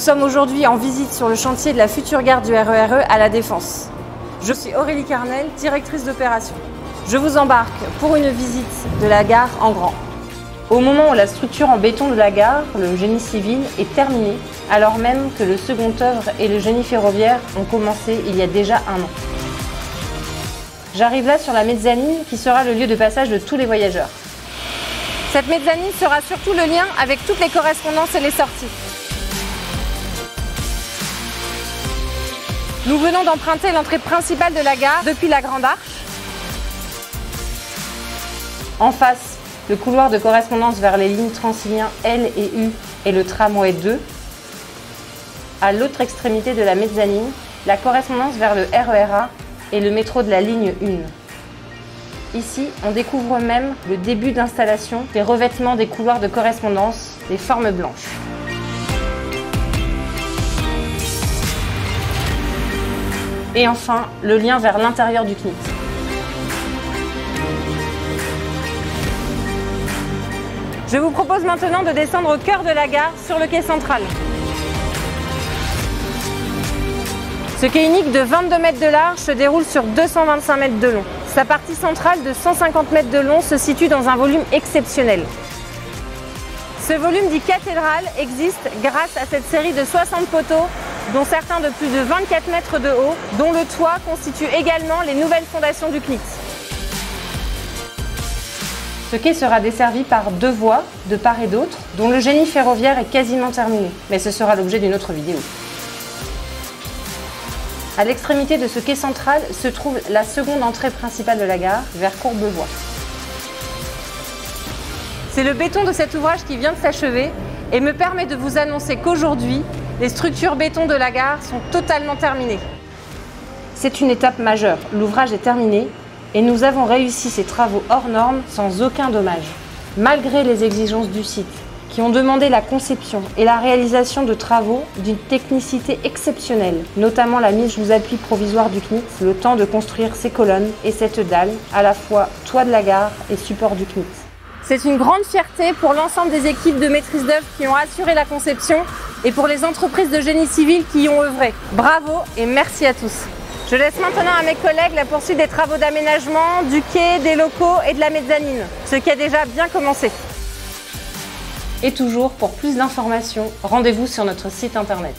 sommes aujourd'hui en visite sur le chantier de la future gare du RER E à La Défense. Je suis Aurélie Carnel, directrice d'opération. Je vous embarque pour une visite de la gare en grand. Au moment où la structure en béton de la gare, le génie civil, est terminée, alors même que le second œuvre et le génie ferroviaire ont commencé il y a déjà un an. J'arrive là sur la mezzanine qui sera le lieu de passage de tous les voyageurs. Cette mezzanine sera surtout le lien avec toutes les correspondances et les sorties. Nous venons d'emprunter l'entrée principale de la gare depuis la Grande Arche. En face, le couloir de correspondance vers les lignes Transilien L et U et le tramway 2. À l'autre extrémité de la mezzanine, la correspondance vers le RER A et le métro de la ligne 1. Ici, on découvre même le début d'installation des revêtements des couloirs de correspondance, des formes blanches. Et enfin, le lien vers l'intérieur du CNIT. Je vous propose maintenant de descendre au cœur de la gare, sur le quai central. Ce quai unique de 22 mètres de large se déroule sur 225 mètres de long. Sa partie centrale de 150 mètres de long se situe dans un volume exceptionnel. Ce volume dit cathédrale existe grâce à cette série de 60 poteaux, dont certains de plus de 24 mètres de haut, dont le toit constitue également les nouvelles fondations du CNIT. Ce quai sera desservi par 2 voies de part et d'autre, dont le génie ferroviaire est quasiment terminé, mais ce sera l'objet d'une autre vidéo. À l'extrémité de ce quai central se trouve la seconde entrée principale de la gare, vers Courbevoie. C'est le béton de cet ouvrage qui vient de s'achever et me permet de vous annoncer qu'aujourd'hui, les structures béton de la gare sont totalement terminées. C'est une étape majeure. L'ouvrage est terminé et nous avons réussi ces travaux hors normes sans aucun dommage. Malgré les exigences du site, qui ont demandé la conception et la réalisation de travaux d'une technicité exceptionnelle, notamment la mise sous appui provisoire du CNIT, le temps de construire ces colonnes et cette dalle, à la fois toit de la gare et support du CNIT. C'est une grande fierté pour l'ensemble des équipes de maîtrise d'œuvre qui ont assuré la conception et pour les entreprises de génie civil qui y ont œuvré. Bravo et merci à tous. Je laisse maintenant à mes collègues la poursuite des travaux d'aménagement, du quai, des locaux et de la mezzanine, ce qui a déjà bien commencé. Et toujours, pour plus d'informations, rendez-vous sur notre site internet.